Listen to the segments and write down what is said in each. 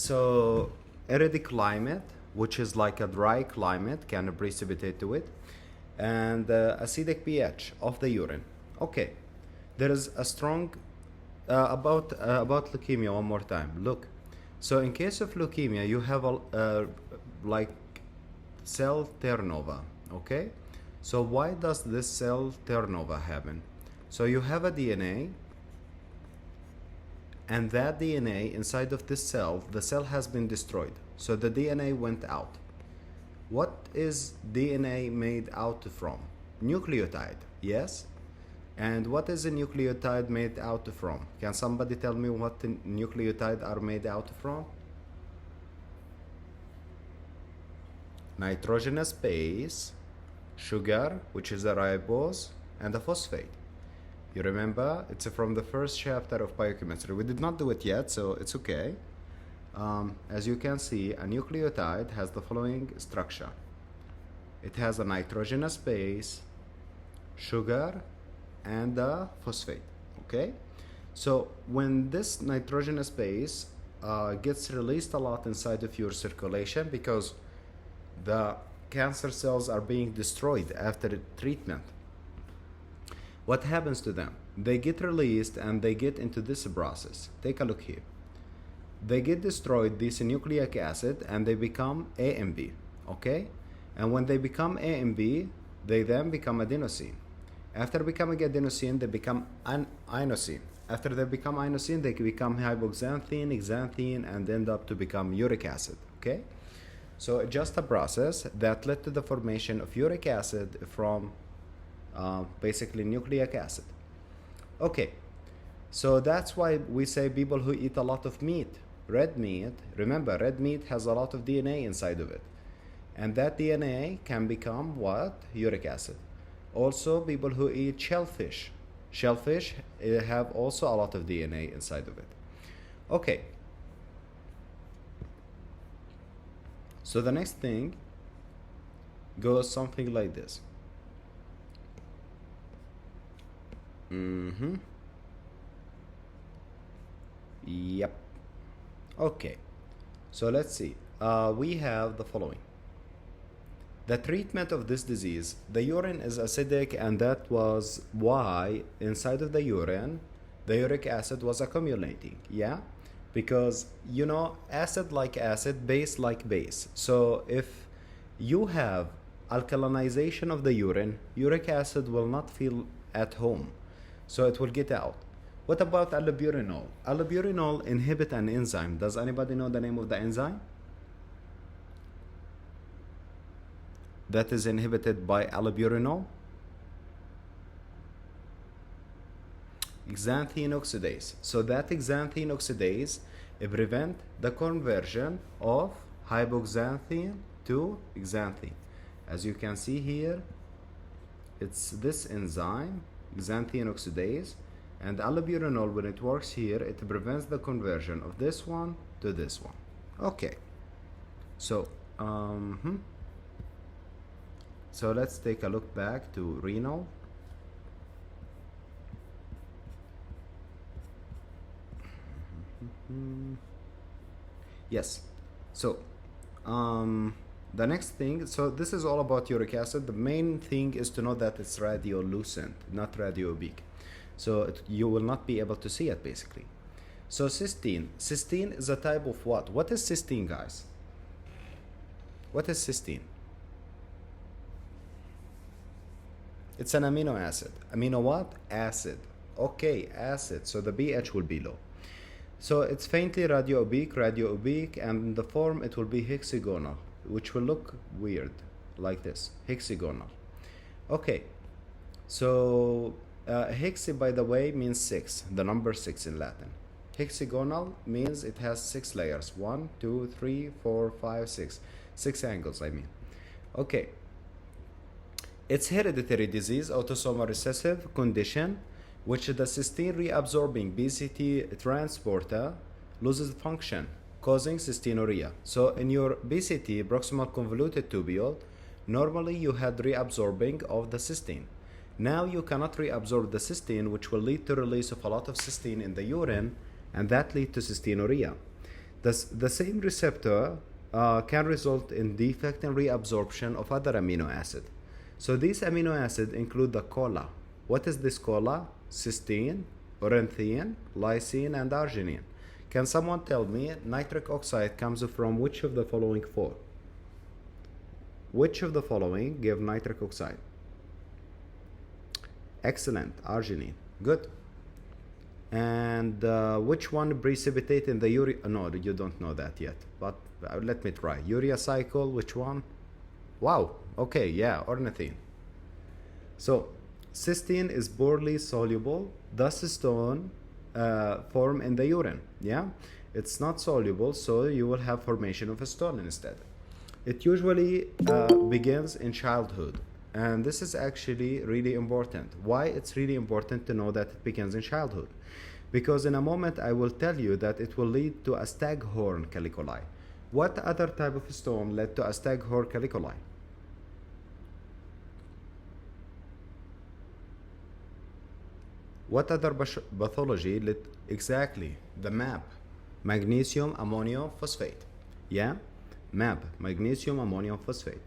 So arid climate, which is like a dry climate, can precipitate to it, and acidic pH of the urine. Okay, there is a strong about leukemia one more time. Look, so in case of leukemia, you have a like cell turnover. Okay, so why does this cell turnover happen? So you have a DNA, and that DNA inside of this cell, the cell has been destroyed. So the DNA went out. What is DNA made out from? Nucleotide, yes? And what is a nucleotide made out from? Can somebody tell me what the nucleotide are made out from? Nitrogenous base, sugar, which is a ribose, and a phosphate. You remember? It's from the first chapter of biochemistry. We did not do it yet, so it's okay. As you can see, a nucleotide has the following structure. It has a nitrogenous base, sugar, and a phosphate. Okay? So when this nitrogenous base gets released a lot inside of your circulation because the cancer cells are being destroyed after treatment, what happens to them? They get released and they get into this process. Take a look here. They get destroyed, this nucleic acid, and they become A and B. Okay? And when they become A and B, they then become adenosine. After becoming adenosine, they become an inosine. After they become inosine, they become hypoxanthine, xanthine, and end up to become uric acid. Okay? So just a process that led to the formation of uric acid from basically nucleic acid. Okay, so that's why we say people who eat a lot of meat, red meat, remember red meat has a lot of DNA inside of it, and that DNA can become what? Uric acid. Also, people who eat shellfish have also a lot of DNA inside of it. Okay, so the next thing goes something like this. Yep. Okay, so let's see. We have the following. The treatment of this disease, the urine is acidic, and that was why inside of the urine the uric acid was accumulating. Yeah, because you know, acid like acid, base like base. So if you have alkalinization of the urine, uric acid will not feel at home, so it will get out. What about allopurinol? Allopurinol inhibit an enzyme. Does anybody know the name of the enzyme that is inhibited by allopurinol? Xanthine oxidase. So that xanthine oxidase prevent the conversion of hypoxanthine to xanthine. As you can see here, it's this enzyme, xanthine oxidase, and allopurinol, when it works here, it prevents the conversion of this one to this one. Okay, so so let's take a look back to renal. Yes, so the next thing, so this is all about uric acid. The main thing is to know that it's radiolucent, not radiopaque. So you will not be able to see it basically. So cysteine. Cysteine is a type of what? What is cysteine, guys? What is cysteine? It's an amino acid. Amino what? Acid. Okay, acid. So the pH will be low. So it's faintly radiopaque, and the form it will be hexagonal, which will look weird like this, hexagonal. Okay, so hex, by the way, means 6, the number 6 in Latin. Hexagonal means it has 6 layers, 1, 2, 3, 4, 5, 6, 6 angles, I mean. Okay, it's hereditary disease, autosomal recessive condition, which the cysteine reabsorbing BCT transporter loses function, causing cystinoria. So in your BCT, proximal convoluted tubule, normally you had reabsorbing of the cysteine. Now you cannot reabsorb the cysteine, which will lead to release of a lot of cysteine in the urine, and that leads to cystinoria. The same receptor can result in defect in reabsorption of other amino acid. So these amino acids include the CoLA. What is this CoLA? Cysteine, ornithine, lysine, and arginine. Can someone tell me nitric oxide comes from which of the following four? Which of the following give nitric oxide? Excellent, arginine. Good. And which one precipitate in the urea? No, you don't know that yet, but let me try. Urea cycle, which one? Wow, okay, yeah, ornithine. So, cysteine is poorly soluble, thus stone form in the urine, yeah? It's not soluble, so you will have formation of a stone instead. It usually begins in childhood, and this is actually really important. Why it's really important to know that it begins in childhood? Because in a moment I will tell you that it will lead to a staghorn caliculi. What other type of stone led to a staghorn caliculi? What other pathology led? Exactly, the MAP, magnesium ammonium phosphate. Yeah, MAP, magnesium ammonium phosphate.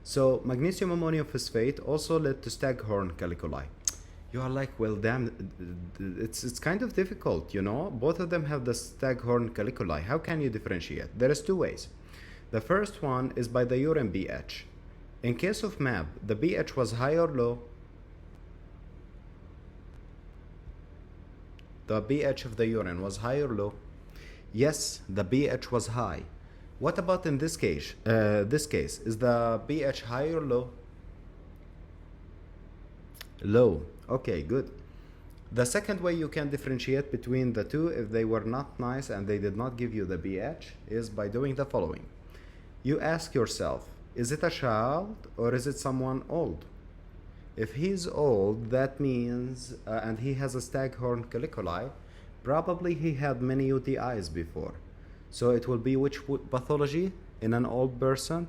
So magnesium ammonium phosphate also led to staghorn caliculi. You are like, well, damn, it's kind of difficult, you know? Both of them have the staghorn caliculi. How can you differentiate? There is two ways. The first one is by the urine pH. In case of MAP, the pH was high or low? The pH of the urine was high or low? Yes, the pH was high. What about in this case? Is the pH high or low? Low. Okay, good. The second way you can differentiate between the two, if they were not nice and they did not give you the pH, is by doing the following. You ask yourself, is it a child or is it someone old? If he's old, that means, and he has a staghorn caliculi, probably he had many UTIs before. So it will be which pathology in an old person?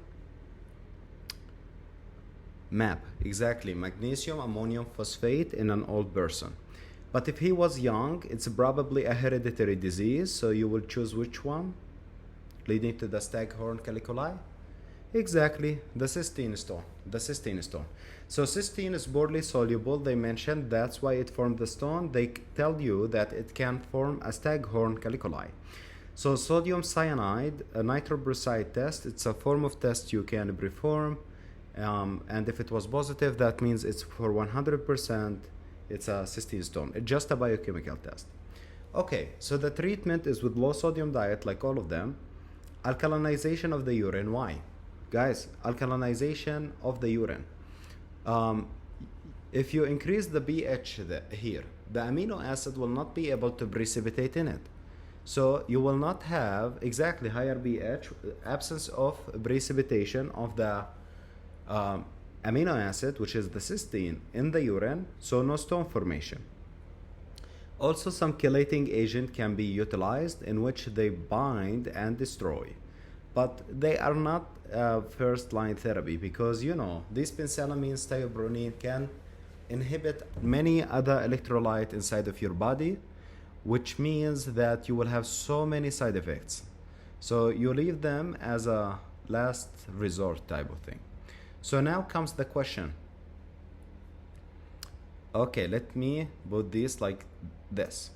MAP, exactly, magnesium ammonium phosphate in an old person. But if he was young, it's probably a hereditary disease, so you will choose which one? Leading to the staghorn caliculi? Exactly, the cystine stone. The cystine stone. So cystine is poorly soluble, they mentioned, that's why it formed the stone. They tell you that it can form a staghorn caliculi. So sodium cyanide, a nitrobruside test, it's a form of test you can perform. And if it was positive, that means it's for 100%, it's a cystine stone. It's just a biochemical test. Okay, so the treatment is with low sodium diet, like all of them. Alkalinization of the urine. Why? Guys, alkalinization of the urine. If you increase the pH here, the amino acid will not be able to precipitate in it. So you will not have exactly higher pH, absence of precipitation of the amino acid, which is the cysteine, in the urine, so no stone formation. Also, some chelating agent can be utilized in which they bind and destroy, but they are not first line therapy because, you know, these benzylamines, thiopronine can inhibit many other electrolytes inside of your body, which means that you will have so many side effects. So you leave them as a last resort type of thing. So now comes the question. Okay, let me put this like this.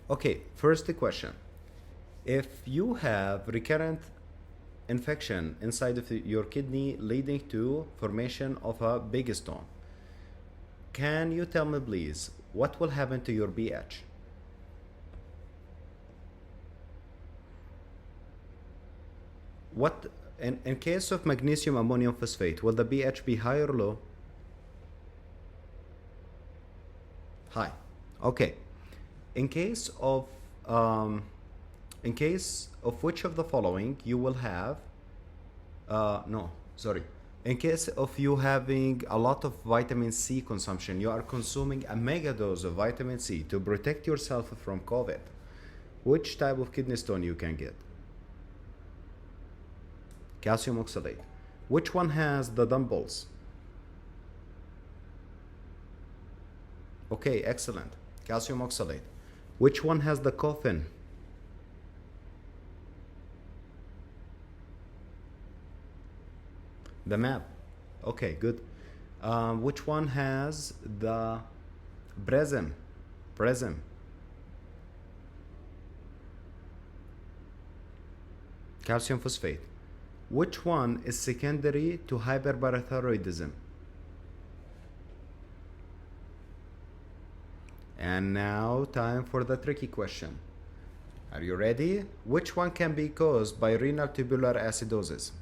Okay, first the question. If you have recurrent infection inside of your kidney leading to formation of a big stone, can you tell me please what will happen to your pH? What in case of magnesium ammonium phosphate, will the pH be high or low? High. Okay. In case of which of the following you will have in case of you having a lot of vitamin C consumption, you are consuming a mega dose of vitamin C to protect yourself from COVID, which type of kidney stone you can get? Calcium oxalate. Which one has the dumbbells? Okay, excellent. Calcium oxalate. Which one has the coffin? The map. Okay, good. Which one has the prism? Prism. Calcium phosphate. Which one is secondary to hyperparathyroidism? And now, time for the tricky question. Are you ready? Which one can be caused by renal tubular acidosis?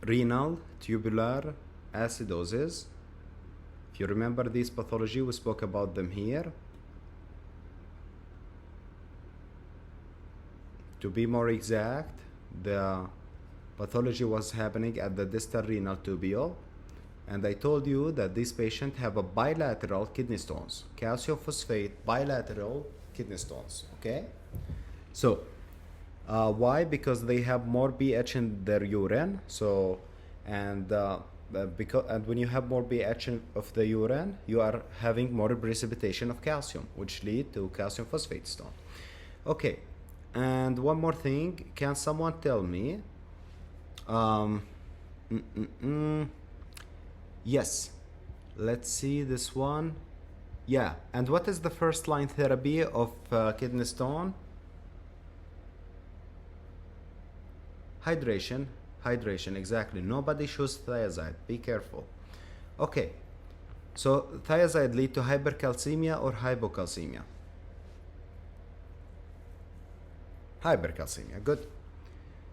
Renal tubular acidosis. If you remember these pathology, we spoke about them here. To be more exact, the pathology was happening at the distal renal tubule, and I told you that these patients have a bilateral kidney stones, calcium phosphate bilateral kidney stones. Okay, so why? Because they have more pH in their urine. So and when you have more pH of the urine, you are having more precipitation of calcium, which lead to calcium phosphate stone. Okay, and one more thing, can someone tell me? Yes, let's see this one. Yeah, and what is the first line therapy of kidney stone? Hydration. Hydration, exactly. Nobody shows thiazide. Be careful. Okay, so thiazide lead to hypercalcemia or hypocalcemia? Hypercalcemia. Good.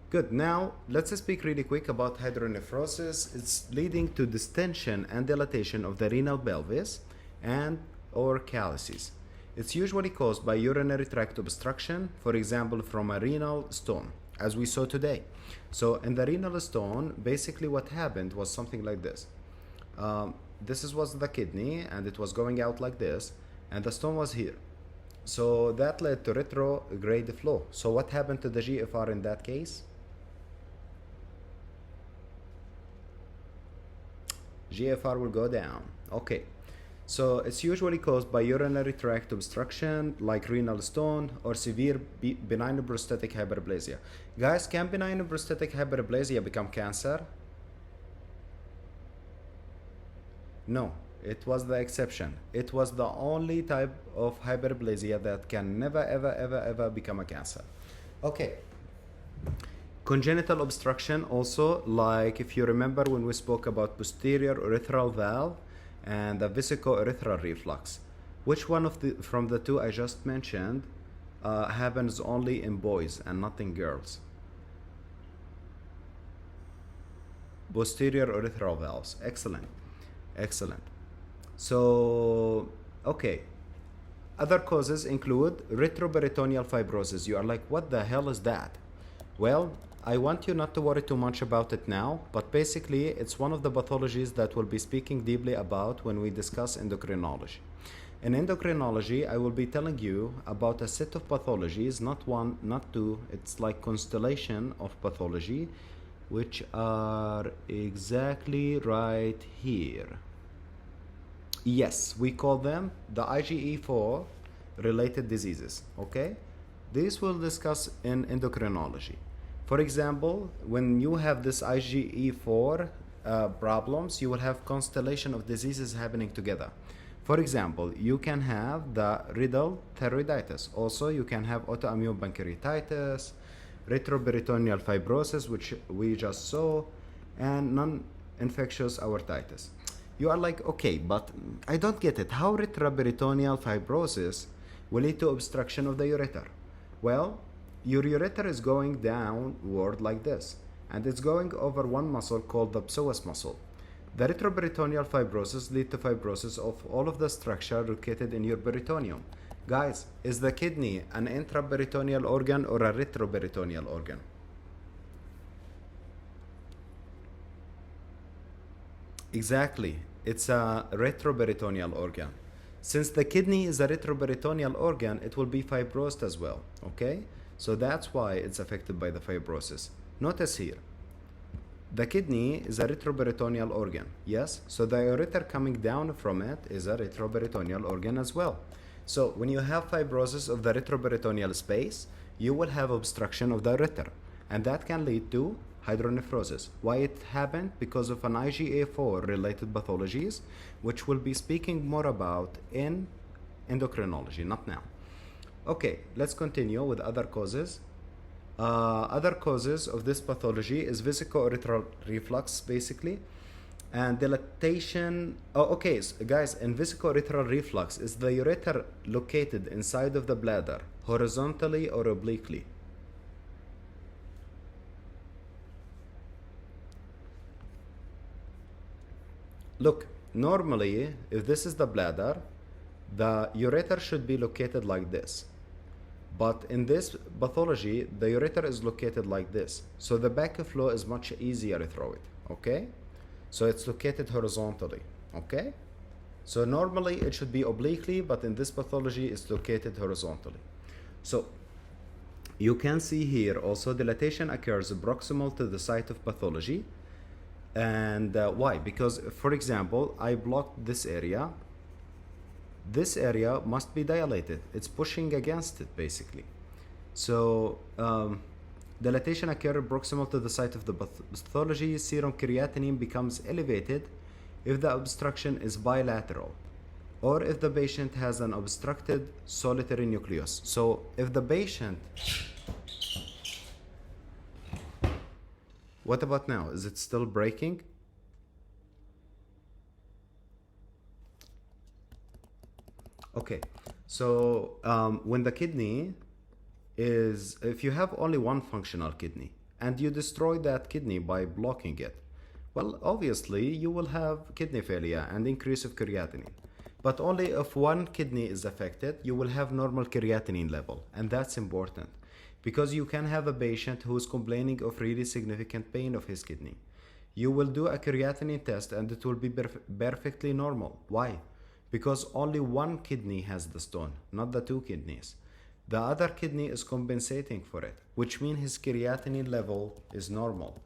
Good. Now let's speak really quick about hydronephrosis. It's leading to distension and dilatation of the renal pelvis and or calyces. It's usually caused by urinary tract obstruction, for example, from a renal stone, as we saw today. So in the renal stone, basically what happened was something like this. This was the kidney, and it was going out like this, and the stone was here. So that led to retrograde flow. So what happened to the GFR in that case? GFR will go down. Okay. So it's usually caused by urinary tract obstruction like renal stone or severe benign prostatic hyperplasia. Guys, can benign prostatic hyperplasia become cancer? No, it was the exception. It was the only type of hyperplasia that can never ever become a cancer. Okay. Congenital obstruction also, like if you remember when we spoke about posterior urethral valve and the vesico-urethral reflux. Which one of from the two I just mentioned happens only in boys and not in girls? Posterior urethral valves. Excellent. Excellent. So, okay. Other causes include retroperitoneal fibrosis. You are like, what the hell is that? Well, I want you not to worry too much about it now, but basically it's one of the pathologies that we'll be speaking deeply about when we discuss endocrinology. In endocrinology, I will be telling you about a set of pathologies, not one, not two, it's like constellation of pathology, which are exactly right here. Yes, we call them the IgE4 related diseases, okay? These we'll discuss in endocrinology. For example, when you have this IgE4 problems, you will have constellation of diseases happening together. For example, you can have the riddle thyroiditis. Also, you can have autoimmune pancreatitis, retroperitoneal fibrosis, which we just saw, and non-infectious aortitis. You are like, okay, but I don't get it. How retroperitoneal fibrosis will lead to obstruction of the ureter? Well, your ureter is going downward like this, and it's going over one muscle called the psoas muscle. The retroperitoneal fibrosis leads to fibrosis of all of the structure located in your peritoneum. Guys, is the kidney an intraperitoneal organ or a retroperitoneal organ? Exactly, it's a retroperitoneal organ. Since the kidney is a retroperitoneal organ, it will be fibrosed as well, okay? So that's why it's affected by the fibrosis. Notice here, The kidney is a retroperitoneal organ, yes? So the ureter coming down from it is a retroperitoneal organ as well. So when you have fibrosis of the retroperitoneal space, you will have obstruction of the ureter, and that can lead to hydronephrosis. Why it happened? Because of an IgA4 related pathologies, which we'll be speaking more about in endocrinology, not now. Okay, let's continue with other causes. Other causes of this pathology is vesico-urethral reflux, basically, and dilatation. Oh, okay, so guys, in vesico-urethral reflux, is the ureter located inside of the bladder, horizontally or obliquely? Look, normally, if this is the bladder, the ureter should be located like this. But in this pathology, the ureter is located like this. So the backflow is much easier through it, okay? So it's located horizontally, okay? So normally it should be obliquely, but in this pathology, it's located horizontally. So you can see here also dilatation occurs proximal to the site of pathology. And why? Because, for example, I blocked this area. This area must be dilated. It's pushing against it, basically. So dilatation occurs proximal to the site of the pathology. Serum creatinine becomes elevated if the obstruction is bilateral, or if the patient has an obstructed solitary nucleus. So if the patient... What about now? Is it still breaking? Okay, so when the kidney is, if you have only one functional kidney and you destroy that kidney by blocking it, well, obviously you will have kidney failure and increase of creatinine. But only if one kidney is affected, you will have normal creatinine level, and that's important because you can have a patient who is complaining of really significant pain of his kidney. You will do a creatinine test and it will be perfectly normal. Why? Because only one kidney has the stone, not the two kidneys. The other kidney is compensating for it, which means his creatinine level is normal.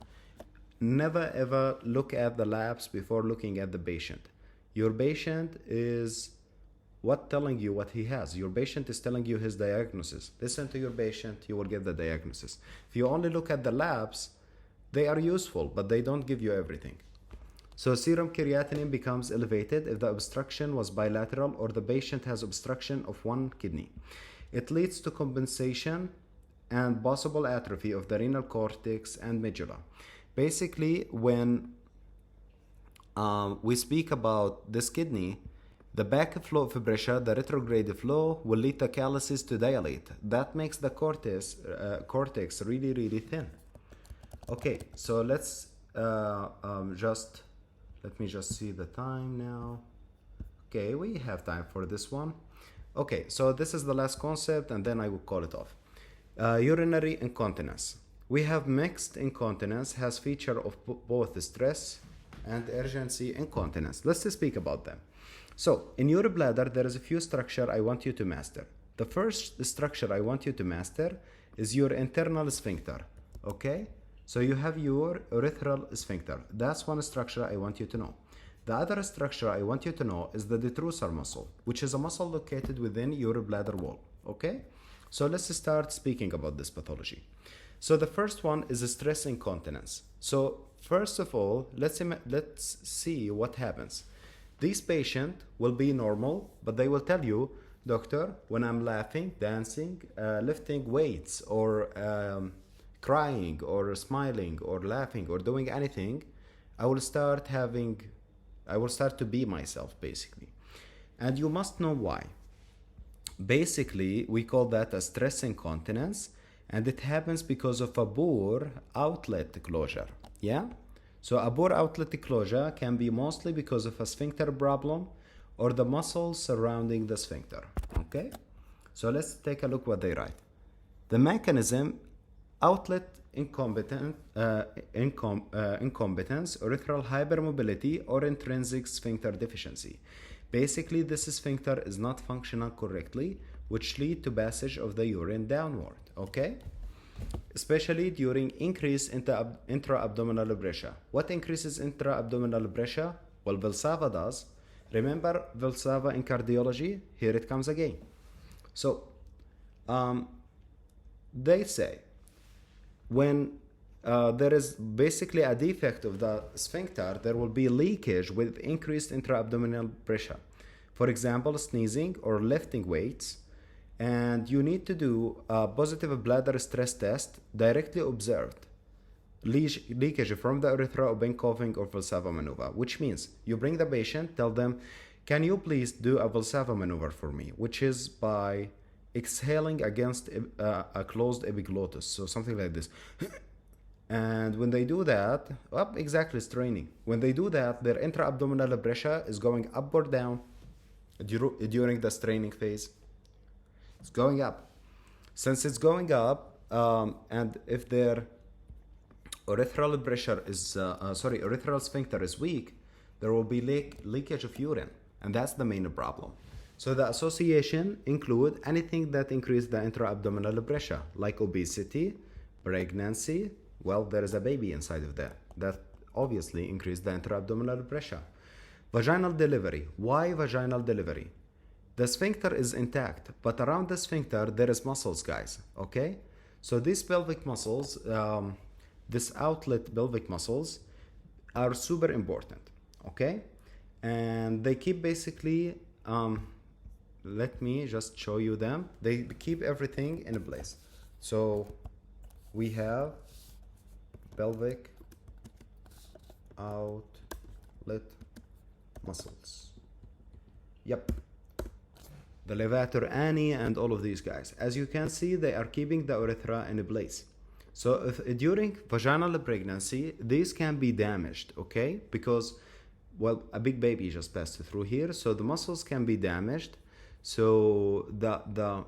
Never ever look at the labs before looking at the patient. Your patient is telling you what he has. Your patient is telling you his diagnosis. Listen to your patient, you will get the diagnosis. If you only look at the labs, they are useful, but they don't give you everything. So serum creatinine becomes elevated if the obstruction was bilateral or the patient has obstruction of one kidney. It leads to compensation and possible atrophy of the renal cortex and medulla. Basically, when we speak about this kidney, the backflow of pressure, the retrograde flow, will lead the calyces to dilate. That makes the cortex really, really thin. Okay, so let's let me just see the time now. Okay, we have time for this one. Okay, so this is the last concept and then I will call it off. Urinary incontinence. We have mixed incontinence, has feature of both stress and urgency incontinence. Let's just speak about them. So in your bladder, there is a few structure I want you to master. The first structure I want you to master is your internal sphincter, okay? So you have your urethral sphincter. That's one structure I want you to know. The other structure I want you to know is the detrusor muscle, which is a muscle located within your bladder wall, okay? So let's start speaking about this pathology. So the first one is stress incontinence. So first of all, let's see what happens. This patient will be normal, but they will tell you, doctor, when I'm laughing, dancing, lifting weights, or crying, or smiling, or laughing, or doing anything, I will start to be myself, basically. And you must know why. Basically, we call that a stress incontinence, and it happens because of a poor outlet closure, yeah? So a poor outlet closure can be mostly because of a sphincter problem or the muscles surrounding the sphincter, okay? So let's take a look what they write. The mechanism, outlet incompetence, urethral hypermobility, or intrinsic sphincter deficiency. Basically, this sphincter is not functional correctly, which lead to passage of the urine downward, okay? especially during increased intra-abdominal pressure. What increases intra-abdominal pressure? Well, Valsalva does. Remember Valsalva in cardiology? Here it comes again. So, they say when there is basically a defect of the sphincter, there will be leakage with increased intra-abdominal pressure. For example, sneezing or lifting weights. And you need to do a positive bladder stress test directly observed leakage from the urethra, open coughing, or Valsalva maneuver, which means you bring the patient, tell them, can you please do a Valsalva maneuver for me, which is by exhaling against a closed epiglottis, so something like this. And when they do that, exactly, straining. When they do that, their intra-abdominal pressure is going up or down during the straining phase. It's going up. Since it's going up, and if their urethral pressure is, urethral sphincter is weak, there will be leakage of urine, and that's the main problem. So the association include anything that increases the intra-abdominal pressure, like obesity, pregnancy. Well, there is a baby inside of that. That obviously increases the intra-abdominal pressure. Vaginal delivery. Why vaginal delivery? The sphincter is intact, but around the sphincter there is muscles, guys, okay? So these pelvic muscles, this outlet pelvic muscles are super important, okay? And they keep basically, let me just show you them. They keep everything in place. So we have pelvic outlet muscles. Yep. The levator ani and all of these guys. As you can see, they are keeping the urethra in place. So if, during vaginal pregnancy, these can be damaged, okay? Because, well, a big baby just passed through here, so the muscles can be damaged. So not the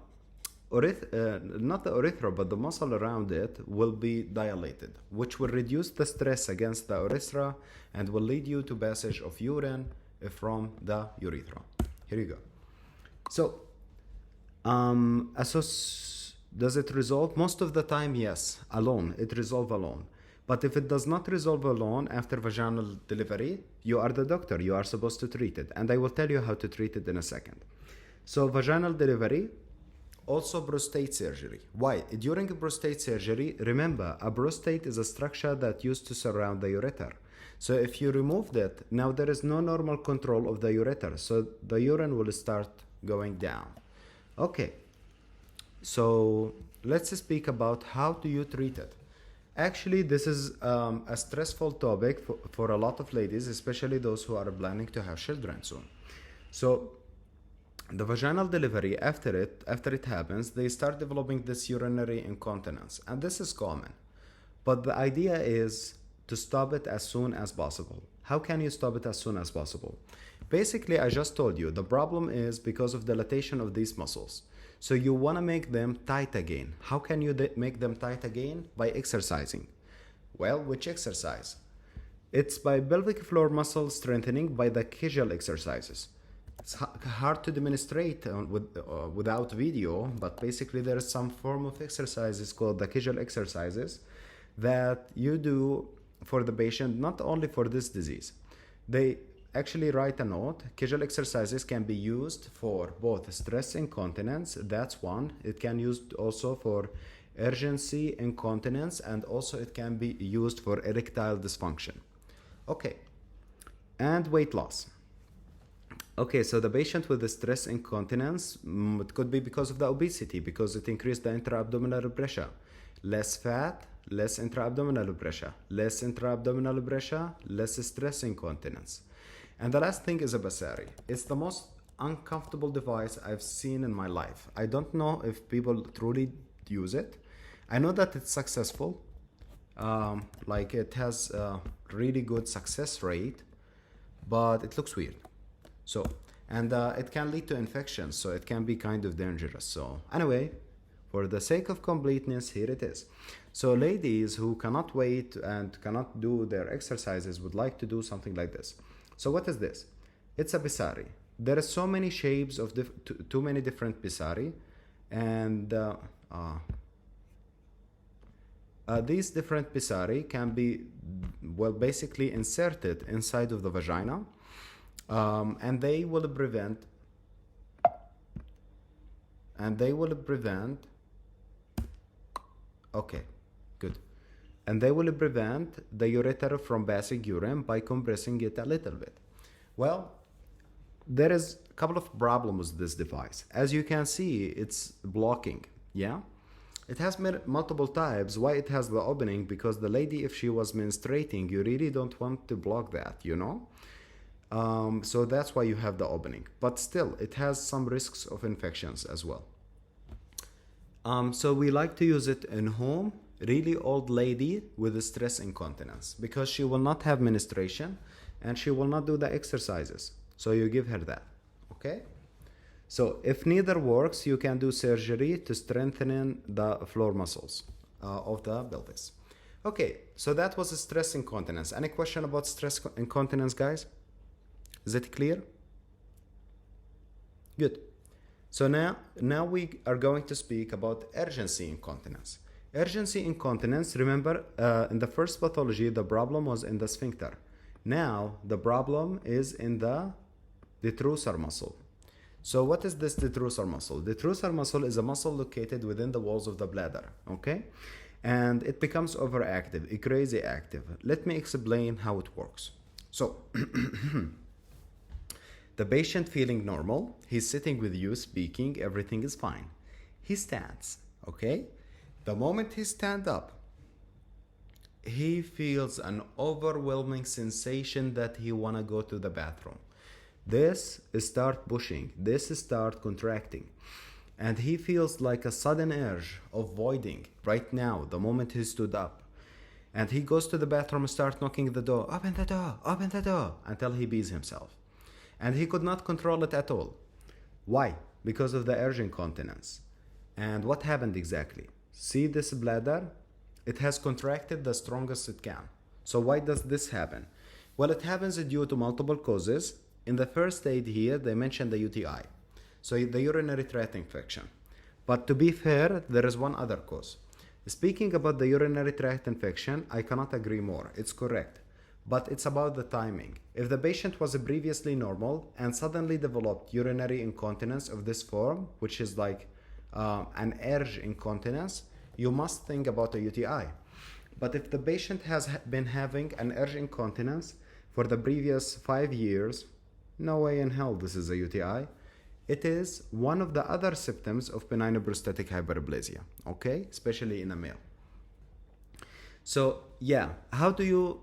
urethra, but the muscle around it will be dilated, which will reduce the stress against the urethra and will lead you to passage of urine from the urethra. Here you go. So, does it resolve? Most of the time, yes, alone. It resolves alone. But if it does not resolve alone after vaginal delivery, you are the doctor. You are supposed to treat it. And I will tell you how to treat it in a second. So, vaginal delivery, also prostate surgery. Why? During prostate surgery, remember, a prostate is a structure that used to surround the ureter. So if you remove that, now there is no normal control of the ureter. So the urine will start going down. Okay, so let's speak about how do you treat it. Actually, this is a stressful topic for a lot of ladies, especially those who are planning to have children soon. So the vaginal delivery, after it happens, they start developing this urinary incontinence, and this is common. But the idea is to stop it as soon as possible. How can you stop it as soon as possible? Basically, I just told you, the problem is because of dilatation of these muscles. So you want to make them tight again. How can you make them tight again? By exercising. Well, which exercise? It's by pelvic floor muscle strengthening by the Kegel exercises. It's hard to demonstrate without video, but basically there is some form of exercises called the Kegel exercises that you do for the patient, not only for this disease. They actually write a note. Kegel exercises can be used for both stress incontinence, that's one. It can be used also for urgency incontinence, and also it can be used for erectile dysfunction. Okay, and weight loss. Okay, so the patient with the stress incontinence, it could be because of the obesity, because it increased the intra-abdominal pressure. Less fat, less intra-abdominal pressure. Less intra-abdominal pressure, less stress incontinence. And the last thing is a Basari. It's the most uncomfortable device I've seen in my life. I don't know if people truly use it. I know that it's successful. Like it has a really good success rate, but it looks weird. So, and it can lead to infections, so it can be kind of dangerous. So anyway, for the sake of completeness, here it is. So ladies who cannot wait and cannot do their exercises would like to do something like this. So what is this? It's a Bisari. There are so many shapes of too many different Bisari, and These different pessari can be, well, basically inserted inside of the vagina, and they will prevent, okay, good. And they will prevent the ureter from passing urine by compressing it a little bit. Well, there is a couple of problems with this device. As you can see, it's blocking, yeah? It has multiple types. Why it has the opening? Because the lady, if she was menstruating, you really don't want to block that, you know? So that's why you have the opening. But still, it has some risks of infections as well. So we like to use it in home, really old lady with stress incontinence, because she will not have menstruation and she will not do the exercises. So you give her that, okay? So if neither works, you can do surgery to strengthen the floor muscles of the pelvis. Okay, so that was stress incontinence. Any question about stress incontinence, guys? Is it clear? Good. So now we are going to speak about urgency incontinence. Urgency incontinence, remember, in the first pathology, the problem was in the sphincter. Now, the problem is in the detrusor muscle. So what is this detrusor muscle? Detrusor muscle is a muscle located within the walls of the bladder, okay? And it becomes overactive, crazy active. Let me explain how it works. So, the patient feeling normal, he's sitting with you speaking, everything is fine. He stands, okay? The moment he stands up, he feels an overwhelming sensation that he wanna go to the bathroom. This start pushing, this start contracting, and he feels like a sudden urge of voiding right now, the moment he stood up. And he goes to the bathroom and start knocking the door, open the door, until he pees himself. And he could not control it at all. Why? Because of the urge incontinence. And what happened exactly? See this bladder? It has contracted the strongest it can. So why does this happen? Well, it happens due to multiple causes. In the first aid here, they mentioned the UTI, so the urinary tract infection. But to be fair, there is one other cause. Speaking about the urinary tract infection, I cannot agree more. It's correct, but it's about the timing. If the patient was previously normal and suddenly developed urinary incontinence of this form, which is like an urge incontinence, you must think about a UTI. But if the patient has been having an urge incontinence for the previous 5 years, no way in hell this is a UTI. It is one of the other symptoms of benign prostatic hyperplasia, okay? Especially in a male. So, yeah, how do you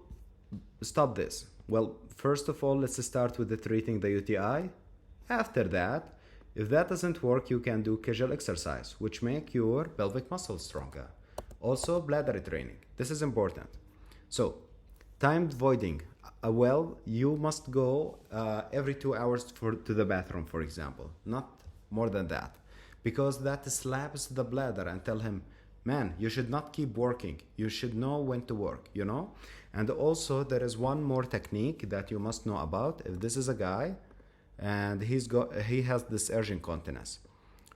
stop this? Well, first of all, let's start with treating the UTI. After that, if that doesn't work, you can do casual exercise, which make your pelvic muscles stronger. Also, bladder training. This is important. So, timed voiding. Well, you must go every 2 hours to the bathroom, for example, not more than that, because that slaps the bladder and tell him, man, you should not keep working. You should know when to work, you know? And also, there is one more technique that you must know about. If this is a guy and he has this urge incontinence,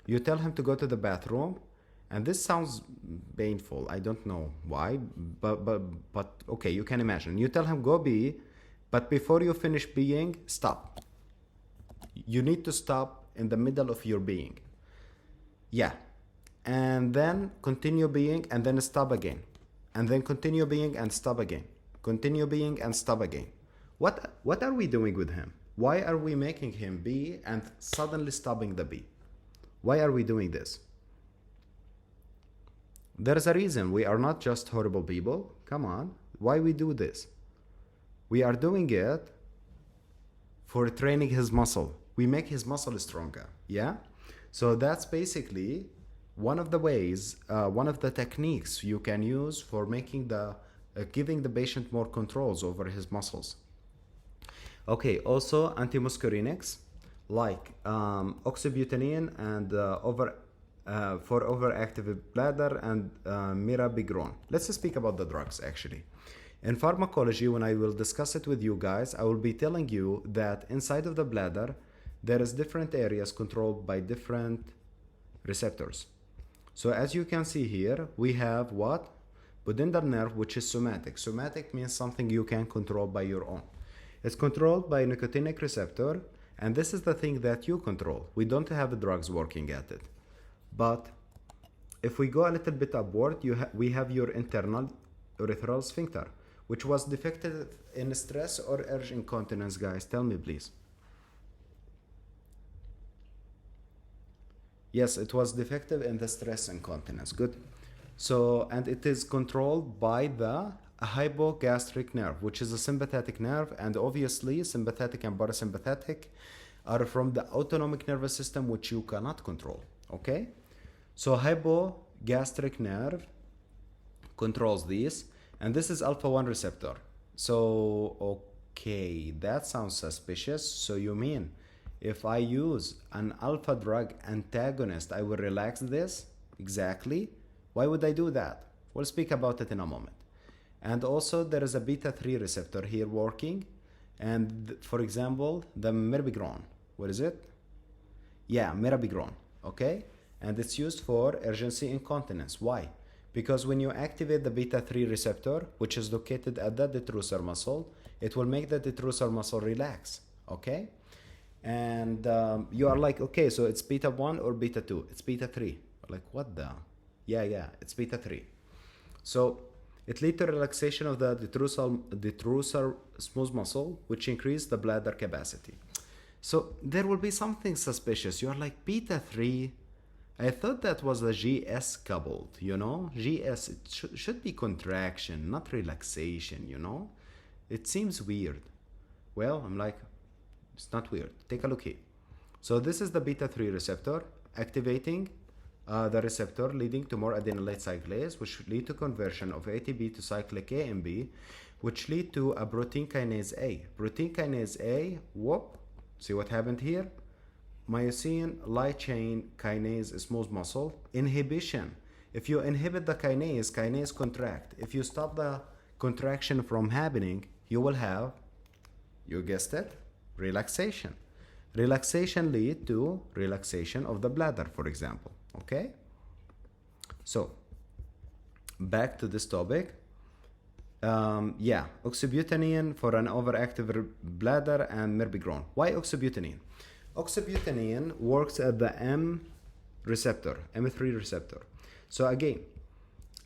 you tell him to go to the bathroom, and this sounds painful. I don't know why, but okay, you can imagine. You tell him go pee, but before you finish peeing, stop. You need to stop in the middle of your being. Yeah. And then continue being and then stop again. And then continue being and stop again. Continue being and stop again. What are we doing with him? Why are we making him be and suddenly stopping the bee? Why are we doing this? There's a reason. We are not just horrible people. Come on. Why we do this? We are doing it for training his muscle. We make his muscle stronger. Yeah? So that's basically one of the ways, one of the techniques you can use for making giving the patient more controls over his muscles. Okay, also antimuscarinics like oxybutynin and for overactive bladder and mirabegron. Let's speak about the drugs actually. In pharmacology, when I will discuss it with you guys, I will be telling you that inside of the bladder, there is different areas controlled by different receptors. So as you can see here, we have what? pudendal nerve, which is somatic. Somatic means something you can control by your own. It's controlled by nicotinic receptor, and this is the thing that you control. We don't have drugs working at it. But if we go a little bit upward, we have your internal urethral sphincter, which was defective in stress or urge incontinence, guys. Tell me, please. Yes, it was defective in the stress incontinence. Good. So, and it is controlled by the hypogastric nerve, which is a sympathetic nerve, and obviously sympathetic and parasympathetic are from the autonomic nervous system, which you cannot control. Okay? So hypogastric nerve controls these, and this is alpha 1 receptor. So, okay, that sounds suspicious. So you mean if I use an alpha drug antagonist, I will relax this? Exactly. Why would I do that? We'll speak about it in a moment. And also there is a beta 3 receptor here working. And for example, the mirabegron. What is it? Yeah, mirabegron. Okay? And it's used for urgency incontinence. Why? Because when you activate the beta 3 receptor, which is located at the detrusor muscle, it will make the detrusor muscle relax. Okay? And you are like, okay, so it's beta 1 or beta 2? It's beta 3. Like, what the? Yeah, it's beta 3. So it leads to relaxation of the detrusor smooth muscle, which increase the bladder capacity. So there will be something suspicious. You're like, beta 3? I thought that was the GS coupled, you know? GS, it should be contraction, not relaxation, you know? It seems weird. Well, I'm like, it's not weird. Take a look here. So this is the beta 3 receptor activating the receptor, leading to more adenylate cyclase, which lead to conversion of ATP to cyclic AMP, which lead to a protein kinase A. Protein kinase A, whoop, see what happened here? Myosin light chain kinase smooth muscle inhibition. If you inhibit the kinase contract. If you stop the contraction from happening, you will have, you guessed it, relaxation. Relaxation lead to relaxation of the bladder, for example. Okay? So, back to this topic. Oxybutynin for an overactive bladder and mirabegron. Why oxybutynin? Oxybutynin works at the M receptor, M3 receptor. So again,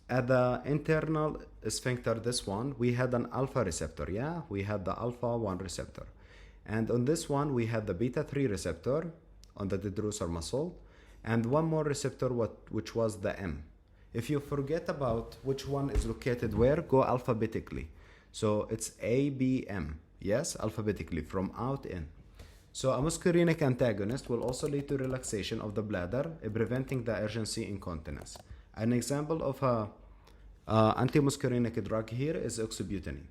at the internal sphincter, this one, we had an alpha receptor, yeah? We had the alpha 1 receptor. And on this one, we had the beta 3 receptor on the detrusor muscle, and one more receptor, which was the M. If you forget about which one is located where, go alphabetically. So it's ABM, yes, alphabetically, from out in. So a muscarinic antagonist will also lead to relaxation of the bladder, preventing the urgency incontinence. An example of a antimuscarinic drug here is oxybutynin.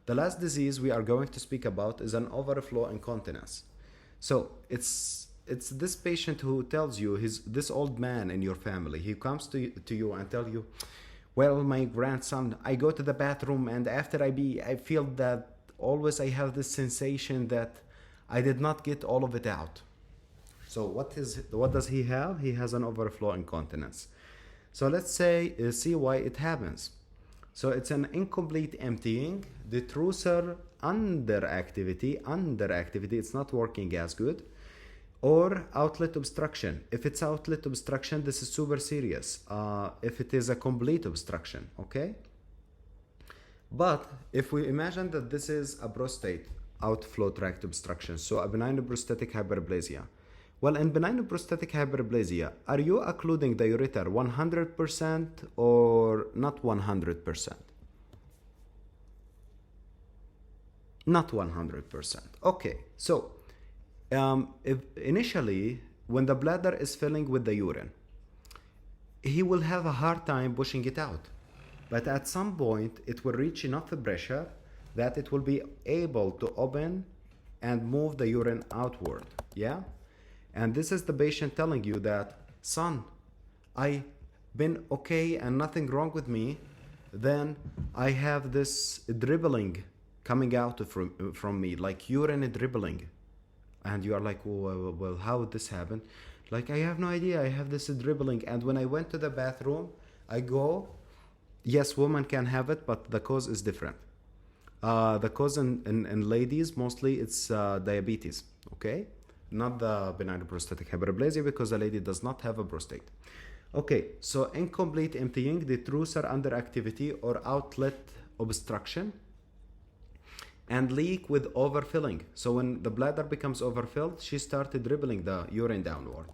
The last disease we are going to speak about is an overflow incontinence. So it's this patient who tells you, this old man in your family, he comes to you and tell you, well, my grandson, I go to the bathroom and after I feel that always I have this sensation that I did not get all of it out. So what does he have? He has an overflow incontinence. So let's see why it happens. So it's an incomplete emptying, detrusor underactivity, it's not working as good, or outlet obstruction. If it's outlet obstruction, this is super serious. If it is a complete obstruction, okay? But if we imagine that this is a prostate outflow tract obstruction, so a benign prostatic hyperplasia. Well, in benign prostatic hyperplasia, are you occluding the ureter 100% or not 100%? Not 100%. Okay, so if initially, when the bladder is filling with the urine, he will have a hard time pushing it out. But at some point, it will reach enough pressure that it will be able to open and move the urine outward, yeah? And this is the patient telling you that, son, I've been okay and nothing wrong with me. Then I have this dribbling coming out from me, like urine dribbling. And you are like, well, how would this happen? Like, I have no idea. I have this dribbling. And when I went to the bathroom, I go Yes, women can have it, but the cause is different. The cause in ladies, mostly it's diabetes, okay? Not the benign prostatic hyperplasia, because the lady does not have a prostate. Okay, so incomplete emptying, the detrusor underactivity or outlet obstruction, and leak with overfilling. So when the bladder becomes overfilled, she started dribbling the urine downward.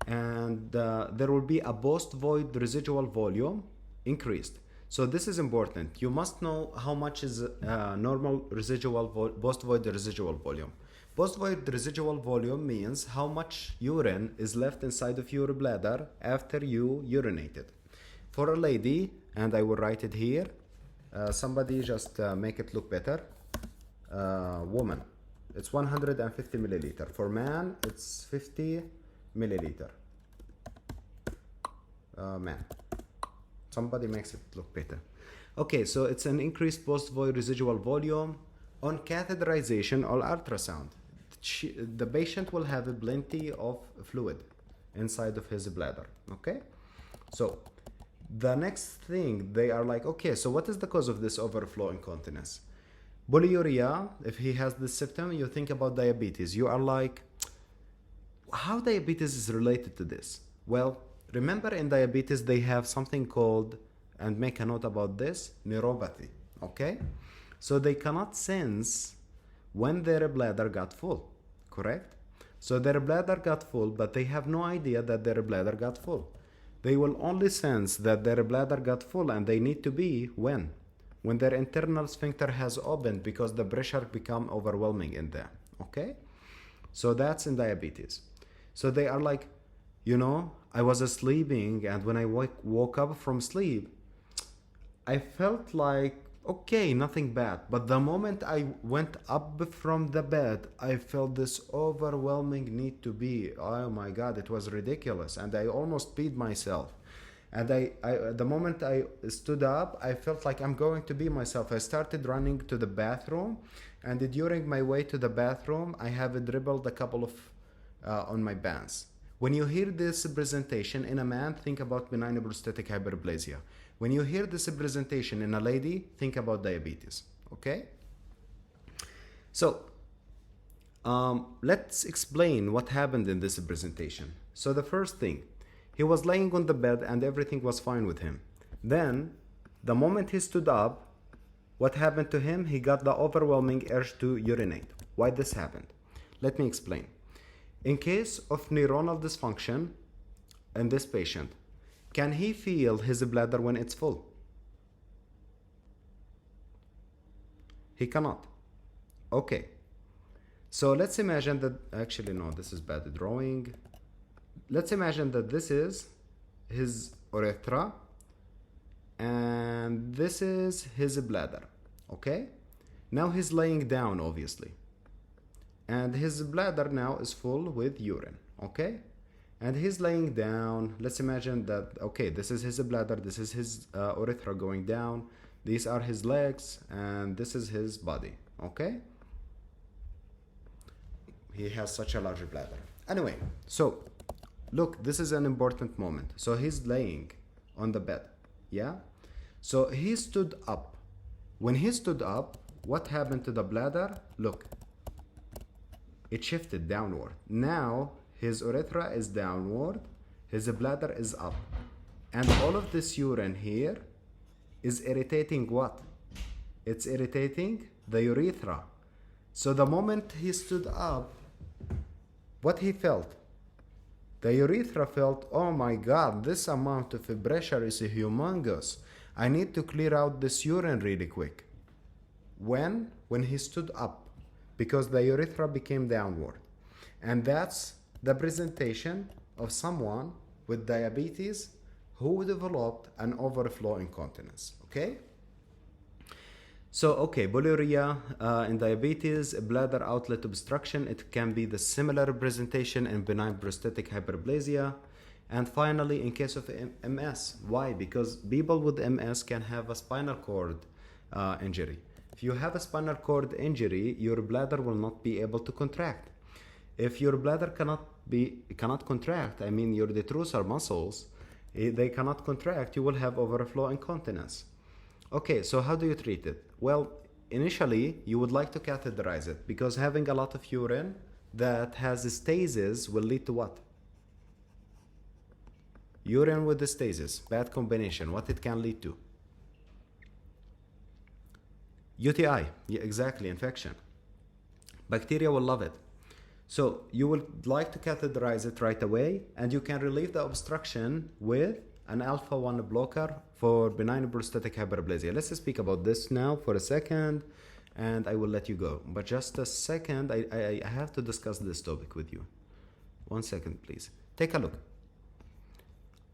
And there will be a post-void residual volume increased. So this is important. You must know how much is normal residual post-void residual volume. Post-void residual volume means how much urine is left inside of your bladder after you urinated. For a lady, and I will write it here, somebody just make it look better. Woman, it's 150 milliliter. For man, it's 50 milliliter. Man, somebody makes it look better. Okay, so it's an increased post-void residual volume on catheterization or ultrasound. The patient will have plenty of fluid inside of his bladder. Okay, so the next thing, they are like, okay, so what is the cause of this overflow incontinence? Polyuria, if he has this symptom, you think about diabetes. You are like, how diabetes is related to this? Well, remember in diabetes, they have something called, and make a note about this, neuropathy, okay? So they cannot sense when their bladder got full, correct? So their bladder got full, but they have no idea that their bladder got full. They will only sense that their bladder got full, and they need to be when their internal sphincter has opened, because the pressure become overwhelming in there, okay? So that's in diabetes. So they are like, you know, I was sleeping, and when I woke up from sleep, I felt like, okay, nothing bad. But the moment I went up from the bed, I felt this overwhelming need to be. Oh my God, it was ridiculous. And I almost peed myself. And the moment I stood up, I felt like I'm going to be myself. I started running to the bathroom, and during my way to the bathroom, I have dribbled a couple of on my pants. When you hear this presentation in a man, think about benign prostatic hyperplasia. When you hear this presentation in a lady, think about diabetes, okay? So, let's explain what happened in this presentation. So the first thing, he was laying on the bed and everything was fine with him. Then, the moment he stood up, what happened to him? He got the overwhelming urge to urinate. Why this happened? Let me explain. In case of neuronal dysfunction in this patient, can he feel his bladder when it's full? He cannot. Okay. So let's imagine that, actually no, this is bad drawing. Let's imagine that this is his urethra and this is his bladder, okay? Now he's laying down, obviously. And his bladder now is full with urine, okay? And he's laying down. Let's imagine that, okay, this is his bladder, this is his urethra going down, these are his legs, and this is his body, okay? He has such a large bladder. Anyway, so look, this is an important moment. So he's laying on the bed, yeah? So he stood up. When he stood up, what happened to the bladder? Look, it shifted downward. Now his urethra is downward, his bladder is up. And all of this urine here is irritating what? It's irritating the urethra. So the moment he stood up, what he felt? The urethra felt, oh my God, this amount of pressure is humongous. I need to clear out this urine really quick. When he stood up, because the urethra became downward. And that's the presentation of someone with diabetes who developed an overflow incontinence, okay? So, okay, polyuria in diabetes, bladder outlet obstruction, it can be the similar presentation in benign prostatic hyperplasia. And finally, in case of MS, why? Because people with MS can have a spinal cord injury. If you have a spinal cord injury, your bladder will not be able to contract. If your bladder cannot contract, I mean your detrusor muscles they cannot contract, you will have overflow incontinence. Okay, so how do you treat it? Well, initially, you would like to catheterize it because having a lot of urine that has stasis will lead to what? Urine with the stasis, bad combination. What it can lead to? UTI, yeah, exactly, infection. Bacteria will love it. So you would like to catheterize it right away, and you can relieve the obstruction with an alpha-1 blocker for benign prostatic hyperplasia. Let's speak about this now for a second, and I will let you go. But just a second, I have to discuss this topic with you. 1 second, please. Take a look.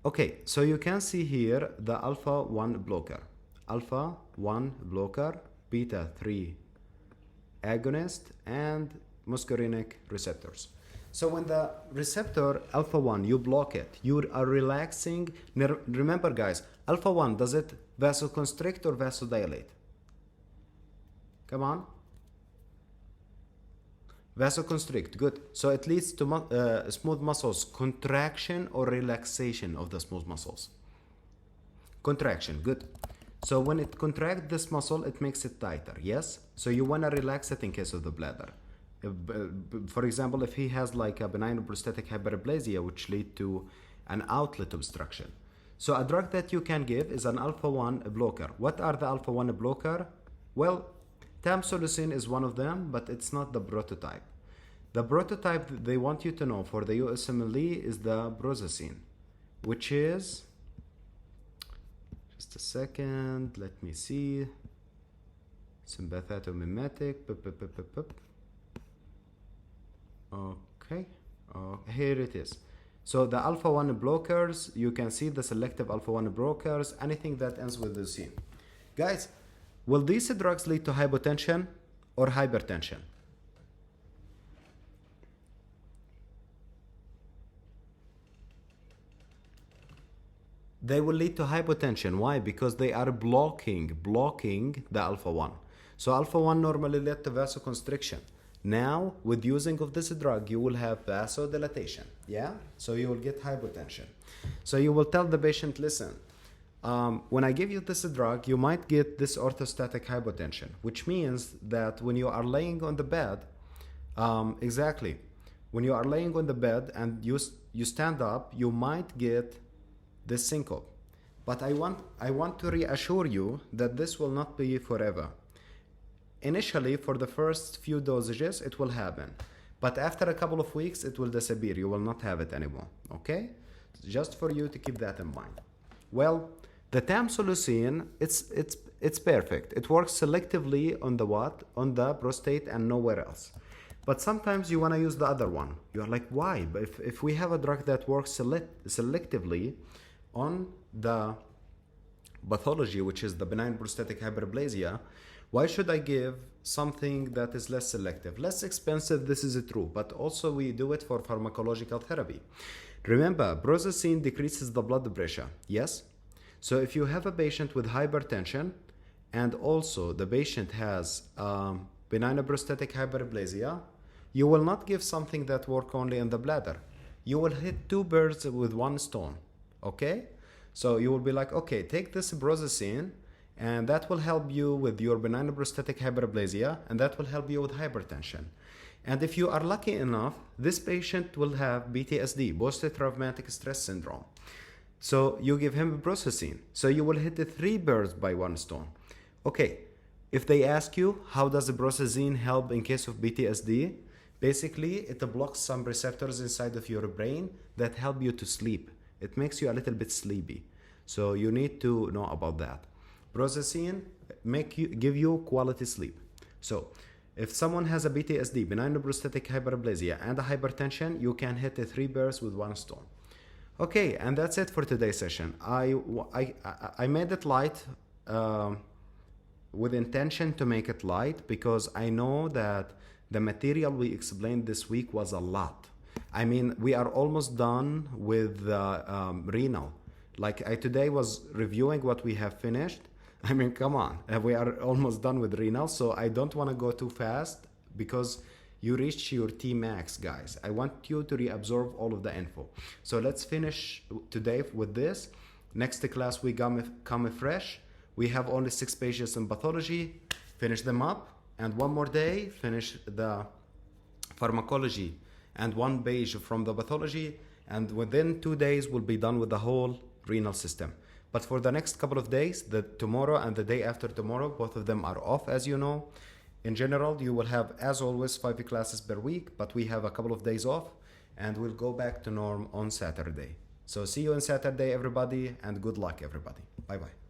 Okay, so you can see here the alpha-1 blocker. Alpha-1 blocker, beta-3 agonist, and muscarinic receptors. So when the receptor alpha-1, you block it, you are relaxing. Remember guys, alpha-1, does it vasoconstrict or vasodilate? Come on. Vasoconstrict, good. So it leads to smooth muscles contraction or relaxation of the smooth muscles. Contraction, good. So when it contracts this muscle, it makes it tighter, yes? So you want to relax it in case of the bladder. For example, if he has like a benign prostatic hyperplasia, which lead to an outlet obstruction. So a drug that you can give is an alpha-1 blocker. What are the alpha-1 blocker? Well, tamsulosin is one of them, but it's not the prototype. The prototype they want you to know for the USMLE is the brozacine, which is, just a second, let me see, sympathetomimetic, okay, here it is. So the alpha-1 blockers, you can see the selective alpha-1 blockers, anything that ends with leucine. Guys, will these drugs lead to hypotension or hypertension? They will lead to hypotension. Why? Because they are blocking the alpha-1. So alpha-1 normally led to vasoconstriction. Now, with using of this drug, you will have vasodilatation, yeah? So you will get hypotension. So you will tell the patient, listen, when I give you this drug, you might get this orthostatic hypotension, which means that when you are laying on the bed, exactly, when you are laying on the bed and you stand up, you might get this syncope. But I want to reassure you that this will not be forever. Initially, for the first few dosages, it will happen. But after a couple of weeks, it will disappear. You will not have it anymore, okay? Just for you to keep that in mind. Well, the tamsulosin, it's perfect. It works selectively on the what? On the prostate and nowhere else. But sometimes you want to use the other one. You're like, why? But if we have a drug that works selectively on the pathology, which is the benign prostatic hyperplasia, why should I give something that is less selective? Less expensive, this is true, but also we do it for pharmacological therapy. Remember, brozacine decreases the blood pressure, yes? So if you have a patient with hypertension and also the patient has benign prostatic hyperplasia, you will not give something that works only in the bladder. You will hit two birds with one stone, okay? So you will be like, okay, take this brozacine, and that will help you with your benign prostatic hyperplasia, and that will help you with hypertension. And if you are lucky enough, this patient will have PTSD, post-traumatic stress syndrome. So you give him brozacine. So you will hit the three birds by one stone. Okay, if they ask you, how does the brozacine help in case of PTSD? Basically, it blocks some receptors inside of your brain that help you to sleep. It makes you a little bit sleepy. So you need to know about that. Brozacine give you quality sleep. So if someone has a PTSD, benign prostatic hyperplasia, and a hypertension, you can hit the three birds with one stone. Okay, and that's it for today's session. I made it light with intention to make it light because I know that the material we explained this week was a lot. I mean, we are almost done with renal. Like I today was reviewing what we have finished. I mean, come on, we are almost done with renal, so I don't want to go too fast because You reached your T max, guys. I want you to reabsorb all of the info. So let's finish today with this. Next class we come fresh. We have only 6 pages in pathology. Finish them up. And one more day, finish the pharmacology and 1 page from the pathology. And within 2 days, we'll be done with the whole renal system. But for the next couple of days, tomorrow and the day after tomorrow, both of them are off, as you know. In general, you will have, as always, 5 classes per week, but we have a couple of days off, and we'll go back to norm on Saturday. So see you on Saturday, everybody, and good luck, everybody. Bye-bye.